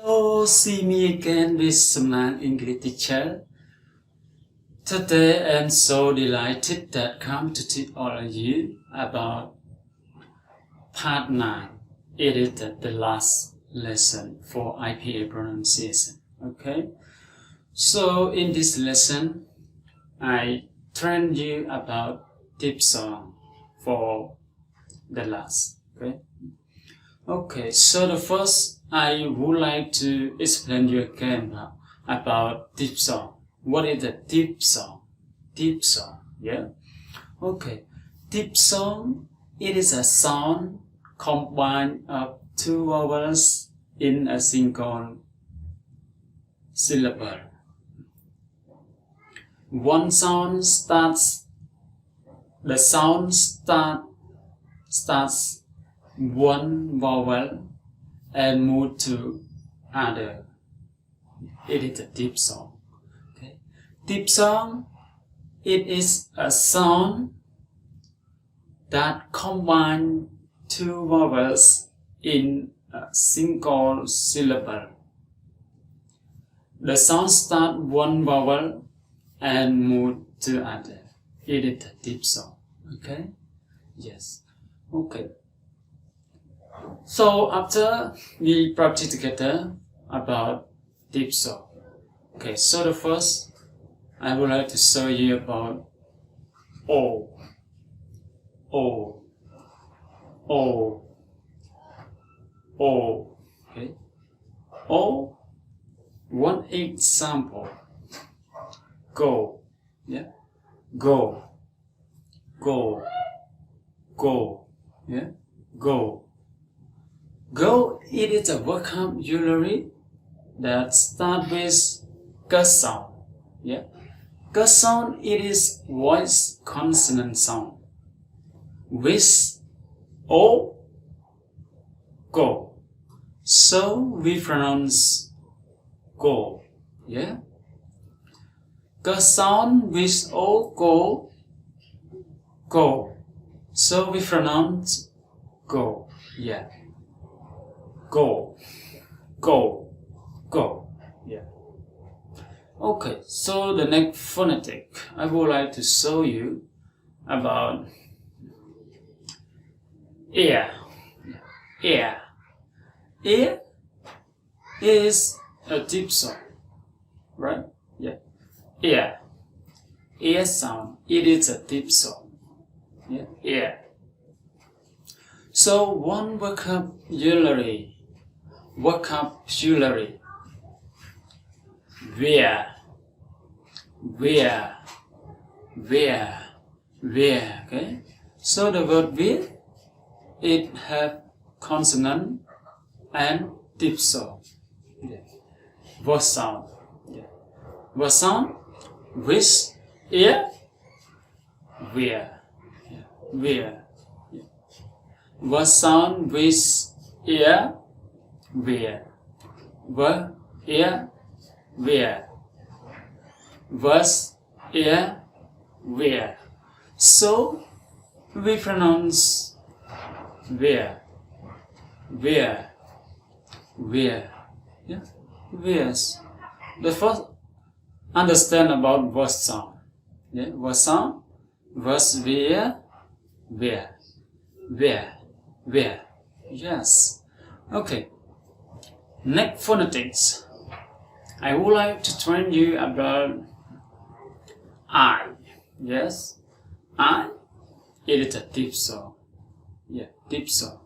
Hello, see me again with Samnang English teacher. Today I'm so delighted that come to teach all of you about part 9. It is the last lesson for IPA pronunciation. Okay, so in this lesson I train you about diphthong for the last. Okay, so the first I would like to explain you again about diphthong. What is a diphthong? Diphthong, yeah? Okay, diphthong, it is a sound combined of two vowels in a single syllable. One sound starts one vowel and move to other. It is a diphthong. Okay. Diphthong, it is a sound that combines two vowels in a single syllable. The sound starts one vowel and move to other. It is a diphthong. Okay? Yes. Okay. So after we practice together about diphthong. Okay, so the first I would like to show you about O. O. O. O. Okay. O. One example. Go. Yeah. Go. Go. Go. Yeah. Go. Go, it is a vocabulary that starts with G sound. Yeah? G sound, it is voice consonant sound. With O, go. So we pronounce go. Yeah? G sound with O, go. Go. So we pronounce go. Yeah. Go, go, go. Yeah. Okay, so the next phonetic I would like to show you about ear. Ear. Ear is a diphthong, right? Yeah. Ear. Ear sound. It is a diphthong. Yeah. Ear. So one vocabulary. Where, okay? So the word where, it have consonant and diphthong. Yeah. Vowel sound. Yeah. Vowel sound with ear, where. Yeah. Where. Yeah. Vowel sound with ear, where. Vowel, ear, where. Verse, ear, where. So we pronounce where. Yeah. Where's. The first understand about verse sound. Yeah. Verse sound. Verse where. Yes. Okay. Next phonetics. I would like to train you about I. Yes, I. It is a diphthong. Yeah, diphthong.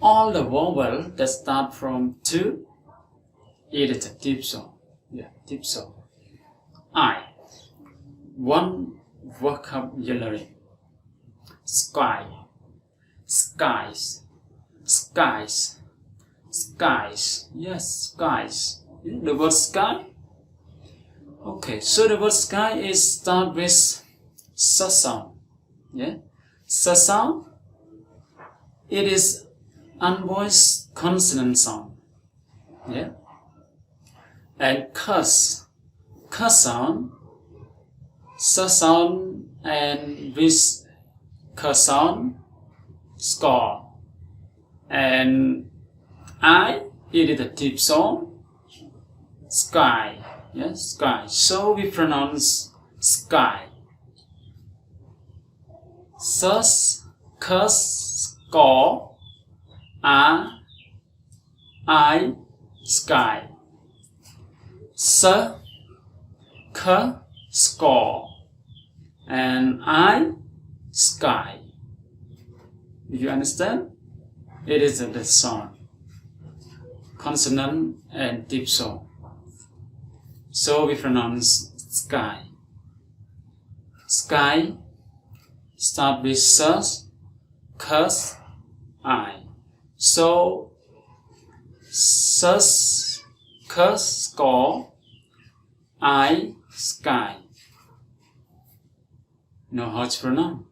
All the vowels that start from two, it is a diphthong. Yeah, diphthong. I. One vocabulary. Sky. Skies. Skies. Skies. Yes, skies. The word sky. Okay, so the word sky is start with s sound. Yeah, s sound. It is unvoiced consonant sound. Yeah, and cuss sound. S sound and with k sound. Score. And it is a diphthong. Sky, yes, sky. So we pronounce sky. Sus, cus, score, I, sky. S, k, score, and I, sky. Do you understand? It is the sound, consonant and diphthong. So we pronounce sky. Sky start with sus, cus, I. So sus, cus, score, I, sky. Know how to pronounce?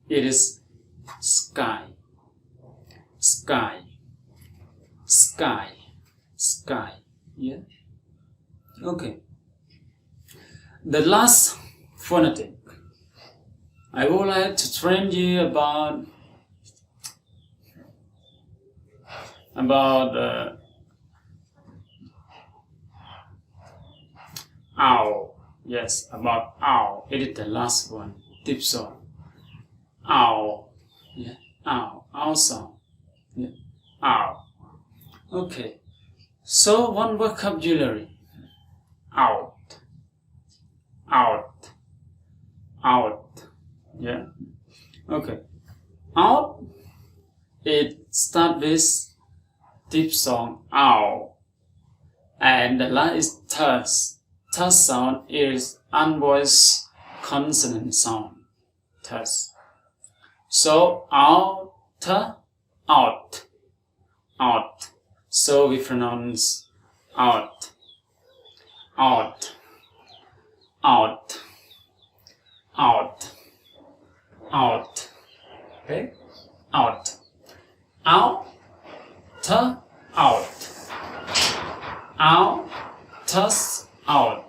It is sky, sky, sky, sky. Yeah. Okay. The last phonetic, I would like to train you about owl. Yes, about owl. It is the last one. Diphthong. Owl. Yeah. Owl. Owl sound. Yeah. Owl. Okay. So one vocabulary. Out. Out. Out. Yeah. Okay. Out. It starts with diphthong owl, and the last is thus. Thus sound is unvoiced consonant sound. Thus. So out, out, out. So we pronounce out, out, out, out, out. Okay, out, out, out, out, thus out.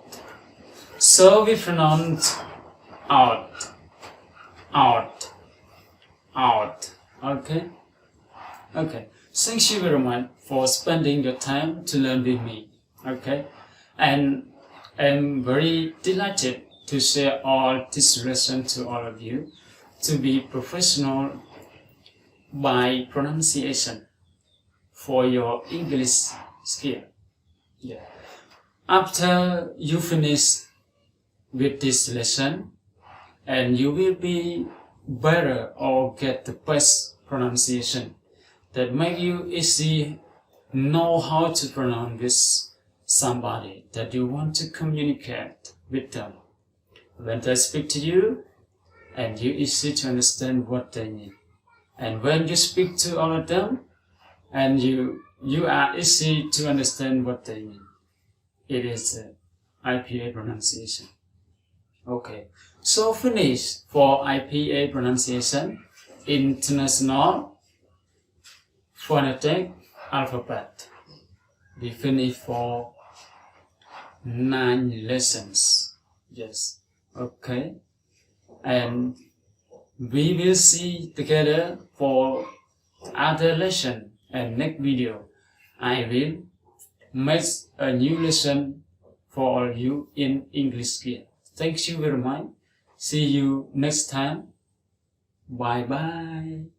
So we pronounce out, out, out. Okay. Okay. Thank you very much for spending your time to learn with me. Okay. And I'm very delighted to share all this lesson to all of you to be professional by pronunciation for your English skill. Yeah. After you finish with this lesson, and you will be better or get the best pronunciation that make you easy know how to pronounce with somebody that you want to communicate with them. When they speak to you, and you easy to understand what they need. And when you speak to all of them, and you are easy to understand what they mean. It is IPA pronunciation. Okay, so finish for IPA pronunciation, International Phonetic Alphabet. We finish for 9 lessons. Yes, okay. And we will see together for other lesson, and next video I will make a new lesson for all you in English skill. Thank you very much. See you next time. Bye bye.